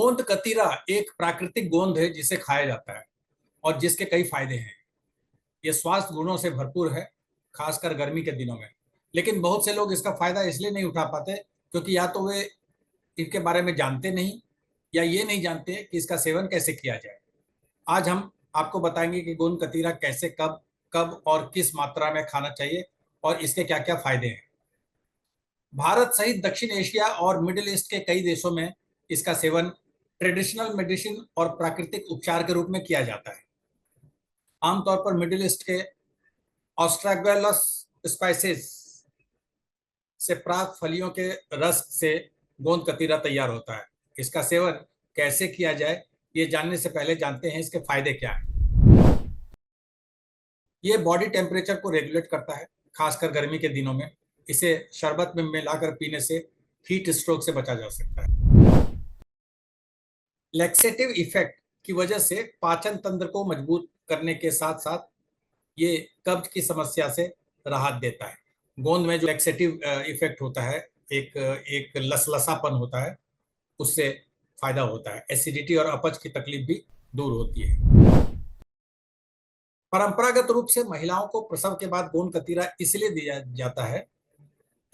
गोंद कतीरा एक प्राकृतिक गोंद है जिसे खाया जाता है और जिसके कई फायदे हैं। ये स्वास्थ्य गुणों से भरपूर है, खासकर गर्मी के दिनों में। लेकिन बहुत से लोग इसका फायदा इसलिए नहीं उठा पाते क्योंकि या तो वे इनके बारे में जानते नहीं या ये नहीं जानते कि इसका सेवन कैसे किया जाए। आज हम आपको बताएंगे कि गोंद कतीरा कैसे, कब कब और किस मात्रा में खाना चाहिए और इसके क्या क्या फायदे हैं। भारत सहित दक्षिण एशिया और मिडिल ईस्ट के कई देशों में इसका सेवन ट्रेडिशनल मेडिसिन और प्राकृतिक उपचार के रूप में किया जाता है। आमतौर पर मिडिल ईस्ट के ऑस्ट्रागोलस स्पाइसेस से प्राप्त फलियों के रस से गोंद कतीरा तैयार होता है। इसका सेवन कैसे किया जाए ये जानने से पहले जानते हैं इसके फायदे क्या हैं। ये बॉडी टेम्परेचर को रेगुलेट करता है, खासकर गर्मी के दिनों में। इसे शरबत में मिलाकर पीने से हीट स्ट्रोक से बचा जा सकता है। लैक्सेटिव इफेक्ट की वजह से पाचन तंत्र को मजबूत करने के साथ साथ ये कब्ज की समस्या से राहत देता है। गोंद में जो लैक्सेटिव इफेक्ट होता है, एक एक लसलसापन होता है, उससे फायदा होता है। एसिडिटी और अपच की तकलीफ भी दूर होती है। परंपरागत रूप से महिलाओं को प्रसव के बाद गोंद कतीरा इसलिए दिया जाता है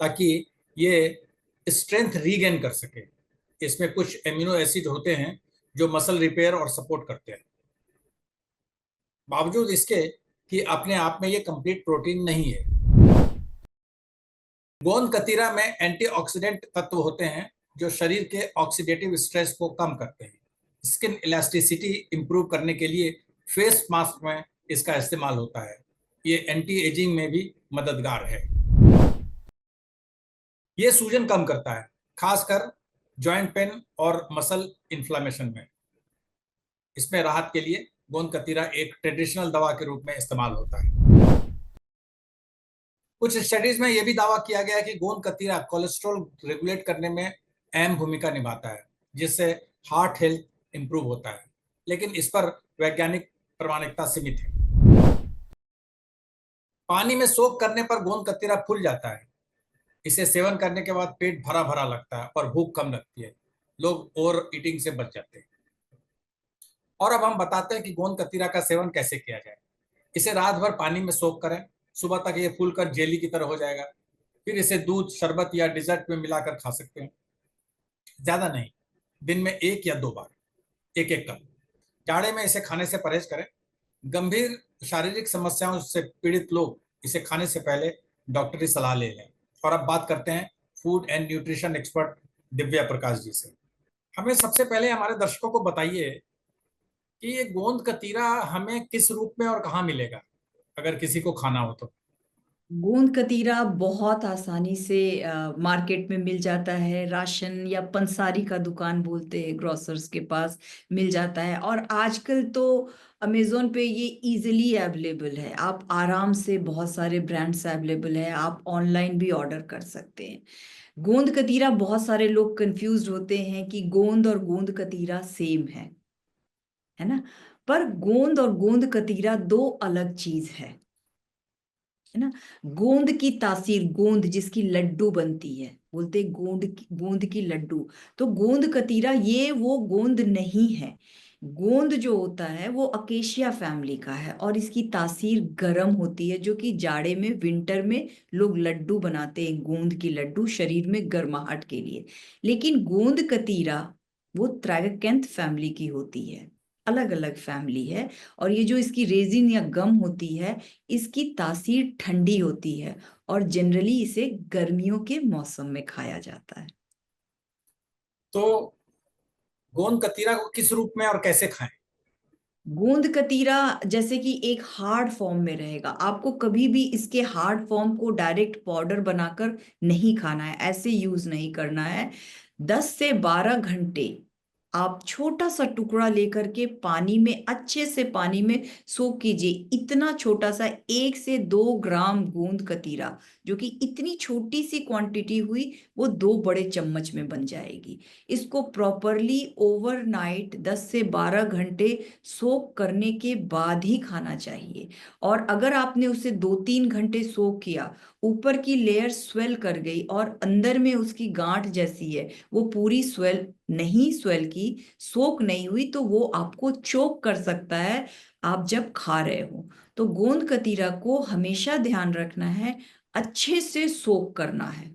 ताकि ये स्ट्रेंथ रीगेन कर सके। इसमें कुछ एमिनो एसिड होते हैं जो मसल रिपेयर और सपोर्ट करते हैं। बावजूद इसके कि अपने आप में ये कंप्लीट प्रोटीन नहीं है। गोंद कतीरा में एंटीऑक्सीडेंट तत्व होते हैं जो शरीर के ऑक्सीडेटिव स्ट्रेस को कम करते हैं। स्किन इलास्टिसिटी इंप्रूव करने के लिए फेस मास्क में इसका इस्तेमाल होता है। ये एंटी एजिंग में भी मददगार है। ये सूजन कम करता है, खासकर जॉइंट पेन और मसल इन्फ्लामेशन में। इसमें राहत के लिए गोंद कतीरा एक ट्रेडिशनल दवा के रूप में इस्तेमाल होता है। कुछ स्टडीज में यह भी दावा किया गया है कि गोंद कतीरा कोलेस्ट्रॉल रेगुलेट करने में अहम भूमिका निभाता है, जिससे हार्ट हेल्थ इंप्रूव होता है। लेकिन इस पर वैज्ञानिक प्रामाणिकता सीमित है। पानी में सोख करने पर गोंद कतीरा फूल जाता है। इसे सेवन करने के बाद पेट भरा भरा लगता है और भूख कम लगती है। लोग ओवर ईटिंग से बच जाते हैं। और अब हम बताते हैं कि गोंद कतीरा का सेवन कैसे किया जाए। इसे रात भर पानी में सोख करें, सुबह तक ये फूलकर जेली की तरह हो जाएगा। फिर इसे दूध, शरबत या डिजर्ट में मिलाकर खा सकते हैं। ज्यादा नहीं, दिन में 1 या 2 बार, 1 1 कप। जाड़े में इसे खाने से परहेज करें। गंभीर शारीरिक समस्याओं से पीड़ित लोग इसे खाने से पहले डॉक्टरी सलाह ले लें। और अब बात करते हैं food and nutrition expert Divya Prakash ji से। हमें सबसे पहले हमारे दर्शकों को बताइए कि ये गोंद कतीरा हमें किस रूप में और कहाँ मिलेगा, अगर किसी को खाना हो तो। गोंद कतीरा बहुत आसानी से मार्केट में मिल जाता है। राशन या पंसारी का दुकान बोलते हैं, ग्रोसर्स के पास मिल जाता है। और आजकल तो अमेजोन पे ये इजीली अवेलेबल है। आप आराम से, बहुत सारे ब्रांड्स अवेलेबल है, आप ऑनलाइन भी ऑर्डर कर सकते हैं। गोंद कतीरा, बहुत सारे लोग कंफ्यूज होते हैं कि गोंद और गोंद कतीरा सेम है ना। पर गोंद और गोंद कतीरा दो अलग चीज है ना। गोंद की तासीर, गोंद जिसकी लड्डू बनती है, बोलते हैं गोंद की लड्डू। तो गोंद कतीरा ये वो गोंद नहीं है। गोंद जो होता है वो अकेशिया फैमिली का है और इसकी तासीर गर्म होती है, जो कि जाड़े में, विंटर में लोग लड्डू बनाते हैं, गोंद की लड्डू, शरीर में गर्माहट के लिए। लेकिन गोंद कतीरा वो ट्रैगोकैंथ फैमिली की होती है, अलग अलग फैमिली है। और ये जो इसकी रेजिन या गम होती है, इसकी तासीर ठंडी होती है और जनरली इसे गर्मियों के मौसम में खाया जाता है। तो गोंद कतीरा को किस रूप में और कैसे खाएं? गोंद कतीरा जैसे कि एक हार्ड फॉर्म में रहेगा। आपको कभी भी इसके हार्ड फॉर्म को डायरेक्ट पाउडर बनाकर नहीं खाना है, ऐसे यूज नहीं करना है। 10 से 12 घंटे आप छोटा सा टुकड़ा लेकर के पानी में, अच्छे से पानी में सोख कीजिए। इतना छोटा सा 1 से 2 ग्राम गोंद कतीरा जो कि इतनी छोटी सी क्वांटिटी हुई, वो 2 बड़े चम्मच में बन जाएगी। इसको प्रॉपरली ओवरनाइट 10 से 12 घंटे सोक करने के बाद ही खाना चाहिए। और अगर आपने उसे 2-3 घंटे सोक किया, ऊपर की लेयर स्वेल कर गई और अंदर में उसकी गांठ जैसी है वो पूरी स्वेल की, सोक नहीं हुई, तो वो आपको चोक कर सकता है आप जब खा रहे हो। तो गोंद कतीरा को हमेशा ध्यान रखना है, अच्छे से सोक करना है,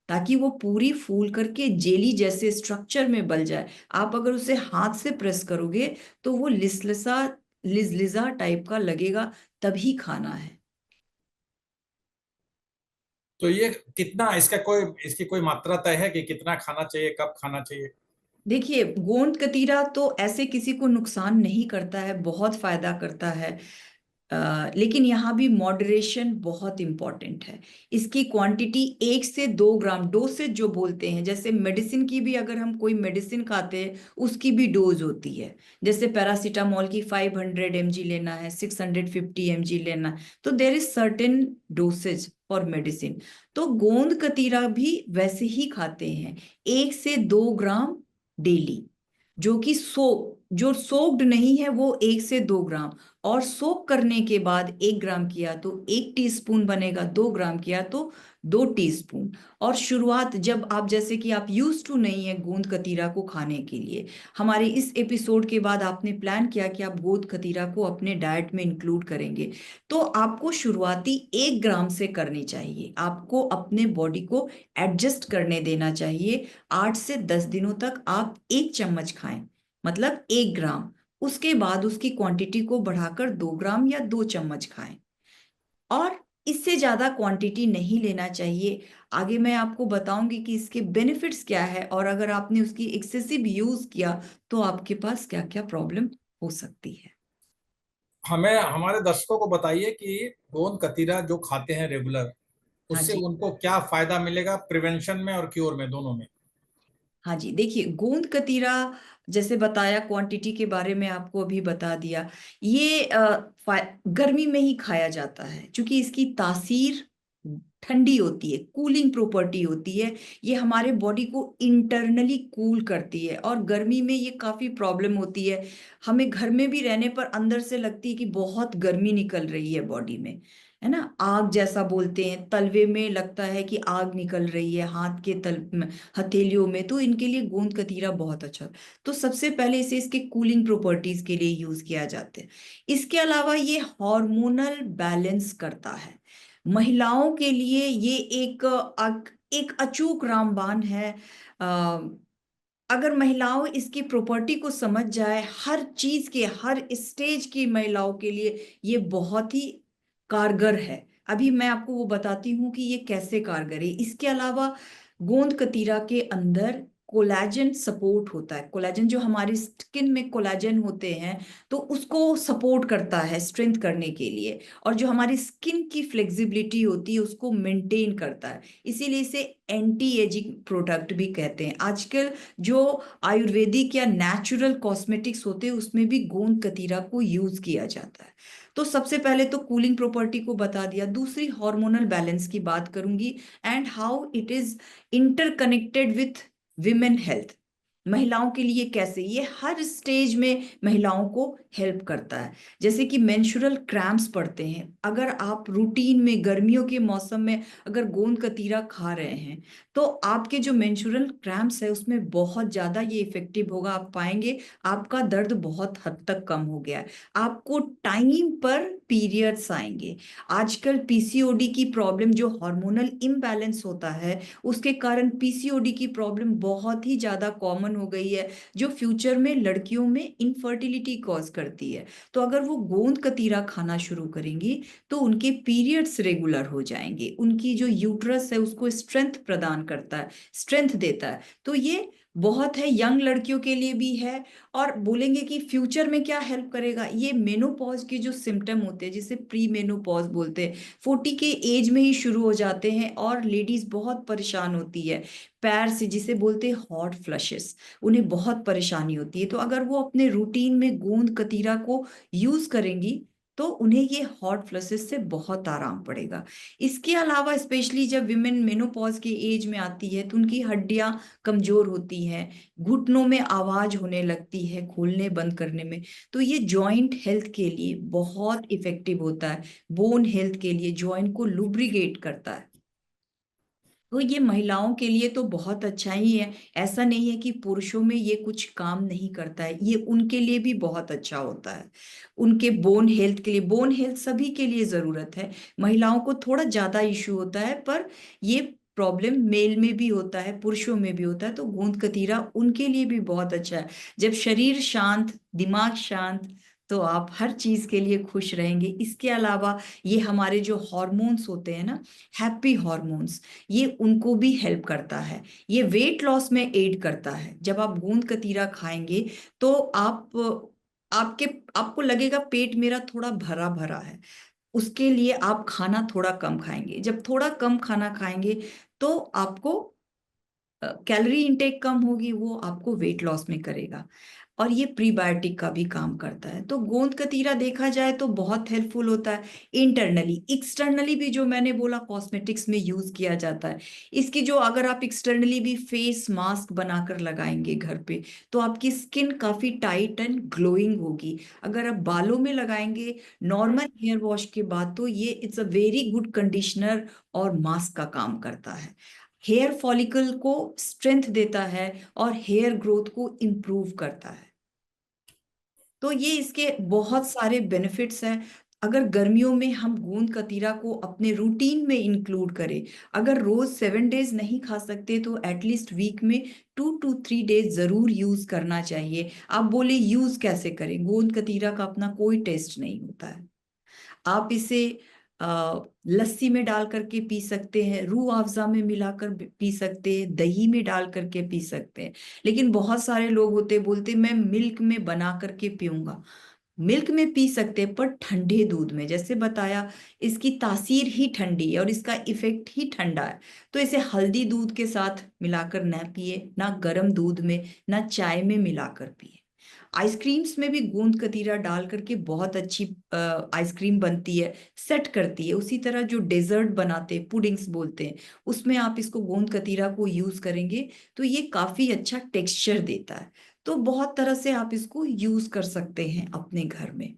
ताकि वो पूरी फूल करके जेली जैसे स्ट्रक्चर में बन जाए। आप अगर उसे हाथ से प्रेस करोगे तो वो लिसलिसा लिजलिजा टाइप का लगेगा, तभी खाना है। तो ये कितना, इसकी कोई मात्रा तय है कि कितना खाना चाहिए, कब खाना चाहिए? देखिए, गोंद कतीरा तो ऐसे किसी को नुकसान नहीं करता है, बहुत फायदा करता है। लेकिन यहाँ भी मॉडरेशन बहुत इंपॉर्टेंट है। इसकी क्वांटिटी 1 से 2 ग्राम, डोसेज जो बोलते हैं, जैसे मेडिसिन की भी, अगर हम कोई मेडिसिन खाते हैं उसकी भी डोज होती है। जैसे पैरासीटामोल की 500 mg लेना है, 650 mg लेना है, तो there is certain dosage for medicine. तो गोंद कतीरा भी वैसे ही खाते हैं, 1 से 2 ग्राम डेली। जो कि जो सोक्ड नहीं है वो 1 से 2 ग्राम, और सोक करने के बाद 1 ग्राम किया तो 1 टीस्पून बनेगा, 2 ग्राम किया तो 2 टीस्पून। और शुरुआत जब आप, जैसे कि आप यूज टू नहीं है गोंद कतीरा को खाने के लिए, हमारे इस एपिसोड के बाद आपने प्लान किया कि आप गोंद कतीरा को अपने डाइट में इंक्लूड करेंगे, तो आपको शुरुआती 1 ग्राम से करनी चाहिए। आपको अपने बॉडी को एडजस्ट करने देना चाहिए। 8 से 10 दिनों तक आप 1 चम्मच खाएं, मतलब 1 ग्राम। उसके बाद उसकी क्वांटिटी को बढ़ाकर 2 ग्राम या 2 चम्मच खाएं, और इससे ज्यादा क्वांटिटी नहीं लेना चाहिए। आगे मैं आपको बताऊंगी कि इसके बेनिफिट्स क्या है, और अगर आपने उसकी एक्सेसिव यूज किया तो आपके पास क्या क्या प्रॉब्लम हो सकती है। हमें, हमारे दर्शकों को बताइए कि गोंद कतीरा जो खाते हैं रेगुलर, हाँ उससे जी। उनको क्या फायदा मिलेगा, प्रिवेंशन में और क्योर में, दोनों में? हाँ जी, देखिए, गोंद कतीरा जैसे बताया, क्वांटिटी के बारे में आपको अभी बता दिया। ये गर्मी में ही खाया जाता है, क्योंकि इसकी तासीर ठंडी होती है, कूलिंग प्रॉपर्टी होती है। ये हमारे बॉडी को इंटरनली कूल करती है, और गर्मी में ये काफी प्रॉब्लम होती है। हमें घर में भी रहने पर अंदर से लगती है कि बहुत गर्मी निकल रही है बॉडी में, है ना, आग जैसा बोलते हैं, तलवे में लगता है कि आग निकल रही है, हाथ के तल हथेलियों में। तो इनके लिए गोंद कतीरा बहुत अच्छा। तो सबसे पहले इसे इसके कूलिंग प्रॉपर्टीज के लिए यूज किया जाता है। इसके अलावा ये हार्मोनल बैलेंस करता है। महिलाओं के लिए ये एक अचूक रामबाण है। अ, अगर महिलाओं इसकी प्रॉपर्टी को समझ जाए, हर चीज के हर स्टेज की महिलाओं के लिए ये बहुत ही कारगर है। अभी मैं आपको वो बताती हूँ कि ये कैसे कारगर है। इसके अलावा गोंद कतीरा के अंदर कोलेजन सपोर्ट होता है। कोलेजन, जो हमारी स्किन में कोलेजन होते हैं, तो उसको सपोर्ट करता है स्ट्रेंथ करने के लिए, और जो हमारी स्किन की फ्लेक्सिबिलिटी होती है उसको मेंटेन करता है। इसीलिए इसे एंटी एजिंग प्रोडक्ट भी कहते हैं। आजकल जो आयुर्वेदिक या नेचुरल कॉस्मेटिक्स होते हैं उसमें भी गोंद कतीरा को यूज किया जाता है। तो सबसे पहले तो कूलिंग प्रॉपर्टी को बता दिया, दूसरी हार्मोनल बैलेंस की बात करूंगी, and how it is interconnected with women health. महिलाओं के लिए कैसे ये हर स्टेज में महिलाओं को हेल्प करता है। जैसे कि मेंस्ट्रुअल क्रैम्प्स पड़ते हैं, अगर आप रूटीन में गर्मियों के मौसम में अगर गोंद कतीरा खा रहे हैं, तो आपके जो मेंस्ट्रुअल क्रैम्प्स है उसमें बहुत ज्यादा ये इफेक्टिव होगा। आप पाएंगे आपका दर्द बहुत हद तक कम हो गया है, आपको टाइम पर पीरियड्स आएंगे। आजकल पीसीओडी की प्रॉब्लम, जो हार्मोनल इम्बैलेंस होता है, उसके कारण पीसीओडी की प्रॉब्लम बहुत ही ज्यादा कॉमन हो गई है, जो फ्यूचर में लड़कियों में इनफर्टिलिटी कॉज करती है। तो अगर वो गोंद कतीरा खाना शुरू करेंगी तो उनके पीरियड्स रेगुलर हो जाएंगे, उनकी जो यूट्रस है उसको स्ट्रेंथ प्रदान करता है, स्ट्रेंथ देता है। तो ये बहुत है, यंग लड़कियों के लिए भी है। और बोलेंगे कि फ्यूचर में क्या हेल्प करेगा, ये मेनोपॉज के जो सिम्टम होते हैं, जिसे प्री मेनोपॉज बोलते हैं, 40 के एज में ही शुरू हो जाते हैं, और लेडीज बहुत परेशान होती है पैर से, जिसे बोलते हैं हॉट फ्लशेस, उन्हें बहुत परेशानी होती है। तो अगर वो अपने रूटीन में गोंद कतीरा को यूज करेंगी तो उन्हें ये हॉट फ्लशेस से बहुत आराम पड़ेगा। इसके अलावा स्पेशली जब विमेन मेनोपॉज के एज में आती है तो उनकी हड्डियां कमजोर होती हैं, घुटनों में आवाज होने लगती है खोलने बंद करने में। तो ये जॉइंट हेल्थ के लिए बहुत इफेक्टिव होता है, बोन हेल्थ के लिए जॉइंट को लुब्रिकेट करता है। तो ये महिलाओं के लिए तो बहुत अच्छा ही है। ऐसा नहीं है कि पुरुषों में ये कुछ काम नहीं करता है, ये उनके लिए भी बहुत अच्छा होता है। उनके बोन हेल्थ के लिए, बोन हेल्थ सभी के लिए जरूरत है। महिलाओं को थोड़ा ज्यादा इशू होता है, पर ये प्रॉब्लम मेल में भी होता है, पुरुषों में भी होता है। तो गोंद कतीरा उनके लिए भी बहुत अच्छा है। जब शरीर शांत, दिमाग शांत, तो आप हर चीज के लिए खुश रहेंगे। इसके अलावा ये हमारे जो हॉर्मोन्स होते हैं ना, हैप्पी हॉर्मोन्स, ये उनको भी हेल्प करता है। ये वेट लॉस में एड करता है। जब आप गोंद कतीरा खाएंगे तो आपके आपको लगेगा पेट मेरा थोड़ा भरा भरा है। उसके लिए आप खाना थोड़ा कम खाएंगे। जब थोड़ा कम खाना खाएंगे तो आपको कैलोरी इंटेक कम होगी, वो आपको वेट लॉस में करेगा। और ये प्रीबायोटिक का भी काम करता है। तो गोंद कतीरा देखा जाए तो बहुत हेल्पफुल होता है इंटरनली। एक्सटर्नली भी जो मैंने बोला कॉस्मेटिक्स में यूज किया जाता है। इसकी जो, अगर आप एक्सटर्नली भी फेस मास्क बनाकर लगाएंगे घर पे, तो आपकी स्किन काफी टाइट एंड ग्लोइंग होगी। अगर आप बालों में लगाएंगे नॉर्मल हेयर वॉश के बाद, तो ये it's a very good conditioner और मास्क का काम करता है। हेयर फॉलिकल को स्ट्रेंथ देता है और हेयर ग्रोथ को इम्प्रूव करता है। तो ये इसके बहुत सारे बेनिफिट्स हैं। अगर गर्मियों में हम गोंद कतीरा को अपने रूटीन में इंक्लूड करें, अगर रोज 7 डेज नहीं खा सकते तो एटलीस्ट वीक में 2 to 3 डेज जरूर यूज करना चाहिए। आप बोले यूज कैसे करें? गोंद कतीरा का अपना कोई टेस्ट नहीं होता है। आप इसे लस्सी में डाल करके पी सकते हैं, रूह अफ़ज़ा में मिलाकर पी सकते हैं, दही में डाल करके पी सकते हैं। लेकिन बहुत सारे लोग होते बोलते मैं मिल्क में बना करके पीऊंगा। मिल्क में पी सकते हैं, पर ठंडे दूध में। जैसे बताया, इसकी तासीर ही ठंडी है और इसका इफेक्ट ही ठंडा है। तो इसे हल्दी दूध के साथ मिलाकर ना पिए, ना गर्म दूध में, ना चाय में मिलाकर पिए। आइसक्रीम्स में भी गोंद कतीरा डाल करके बहुत अच्छी आइसक्रीम बनती है, सेट करती है। उसी तरह जो डेजर्ट बनाते हैं, पुडिंग्स बोलते हैं, उसमें आप इसको गोंद कतीरा को यूज करेंगे तो ये काफी अच्छा टेक्सचर देता है। तो बहुत तरह से आप इसको यूज कर सकते हैं अपने घर में।